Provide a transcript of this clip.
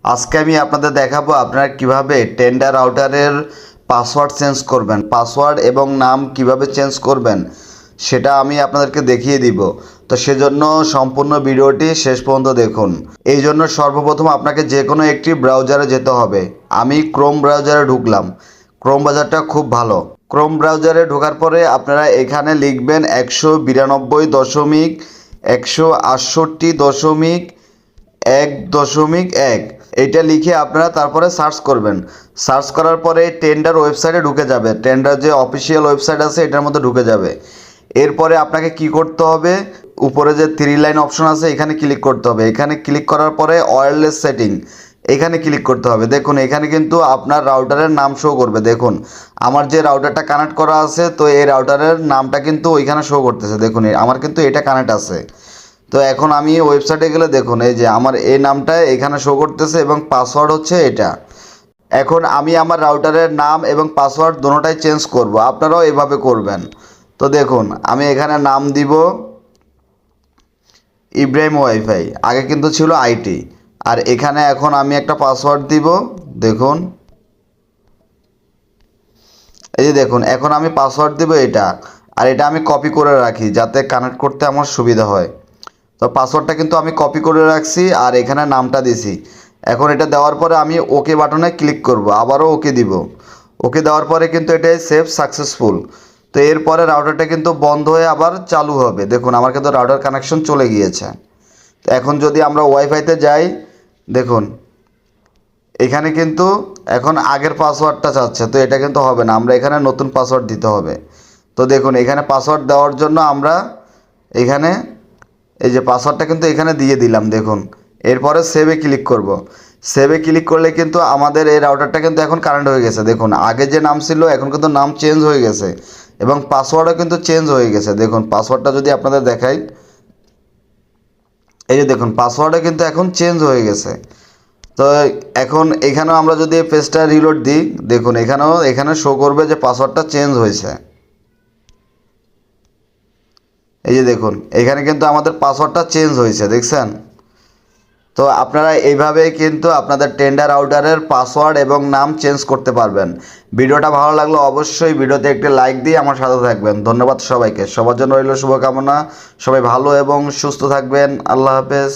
আজকে আমি আপনাদের দেখাবো আপনারা কিভাবে টেন্ডার রাউটারের পাসওয়ার্ড চেঞ্জ করবেন, পাসওয়ার্ড এবং নাম কিভাবে চেঞ্জ করবেন সেটা আমি আপনাদেরকে দেখিয়ে দিব। তো সেজন্য সম্পূর্ণ ভিডিওটি শেষ পর্যন্ত দেখুন। এই জন্য সর্বপ্রথম আপনাকে যে কোনো একটি ব্রাউজারে যেতে হবে। আমি ক্রোম ব্রাউজারে ঢুকলাম। ক্রোম ব্রাউজারটা খুব ভালো। ক্রোম ব্রাউজারে ঢোকার পরে আপনারা এখানে লিখবেন 192.168.1.1 এইটা লিখে আপনারা তারপরে সার্চ করবেন। সার্চ করার পরে টেন্ডার ওয়েবসাইটে ঢুকে যাবে। টেন্ডার যে অফিসিয়াল ওয়েবসাইট আছে এটার মধ্যে ঢুকে যাবে। এরপরে আপনাকে কি করতে হবে, উপরে যে 3 লাইন অপশন আছে এখানে ক্লিক করতে হবে। এখানে ক্লিক করার পরে ওয়্যারলেস সেটিং এখানে ক্লিক করতে হবে। দেখুন এখানে কিন্তু আপনার রাউটারের নাম শো করবে। দেখুন আমার যে রাউটারটা কানেক্ট করা আছে, তো এই রাউটারের নামটা কিন্তু ওইখানে শো করতেছে। দেখুন আমার কিন্তু এটা কানেক্ট আছে। তো এখন আমি ওয়েবসাইটে গেলে দেখুন এই যে আমার এই নামটা এখানে শো করতেছে এবং পাসওয়ার্ড হচ্ছে এটা। এখন আমি আমার রাউটারের নাম এবং পাসওয়ার্ড দুটোটাই চেঞ্জ করব, আপনারাও এভাবে করবেন। তো দেখুন আমি এখানে নাম দিব ইব্রাহিম ওয়াইফাই, আগে কিন্তু ছিল আইটি। আর এখানে এখন আমি একটা পাসওয়ার্ড দিব। দেখুন এই যে দেখুন এখন আমি পাসওয়ার্ড দিব এটা। আর এটা আমি কপি করে রাখি যাতে কানেক্ট করতে আমার সুবিধা হয়। তো পাসওয়ার্ডটা কিন্তু আমি কপি করে রাখছি আর এখানে নামটা দিছি। এখন এটা দেওয়ার পরে আমি ওকে বাটনে ক্লিক করব, আবারও ওকে দিব। ওকে দেওয়ার পরে কিন্তু এটাই সেভ সাকসেসফুল। তো এরপরে রাউটারটা কিন্তু বন্ধ হয়ে আবার চালু হবে। দেখুন আমার কিন্তু রাউটার কানেকশন চলে গিয়েছে। তো এখন যদি আমরা ওয়াইফাইতে যাই, দেখুন এখানে কিন্তু এখন আগের পাসওয়ার্ডটা চাচ্ছে, তো এটা কিন্তু হবে না, আমরা এখানে নতুন পাসওয়ার্ড দিতে হবে। তো দেখুন এখানে পাসওয়ার্ড দেওয়ার জন্য আমরা এখানে এই যে পাসওয়ার্ডটা কিন্তু এখানে দিয়ে দিলাম। দেখুন এরপরে সেভে ক্লিক করব। সেভে ক্লিক করলে কিন্তু আমাদের এই রাউটারটা কিন্তু এখন কানেক্ট হয়ে গেছে। দেখুন আগে যে নাম ছিল এখন কিন্তু নাম চেঞ্জ হয়ে গেছে এবং পাসওয়ার্ডও কিন্তু চেঞ্জ হয়ে গেছে। দেখুন পাসওয়ার্ডটা যদি আপনাদের দেখাই, এই যে দেখুন পাসওয়ার্ডও কিন্তু এখন চেঞ্জ হয়ে গেছে। তো এখন এখানেও আমরা যদি পেজটা রিলোড দিই, দেখুন এখানে শো করবে যে পাসওয়ার্ডটা চেঞ্জ হয়েছে। এই যে দেখুন এখানে কিন্তু আমাদের পাসওয়ার্ডটা চেঞ্জ হয়েছে, দেখছেন? তো আপনারা এইভাবেই কিন্তু আপনাদের টেন্ডার রাউটারের পাসওয়ার্ড এবং নাম চেঞ্জ করতে পারবেন। ভিডিওটা ভালো লাগলে অবশ্যই ভিডিওতে একটি লাইক দিয়ে আমার সাথে থাকবেন। ধন্যবাদ সবাইকে। সবার জন্য রইল শুভকামনা। সবাই ভালো এবং সুস্থ থাকবেন। আল্লাহ হাফেজ।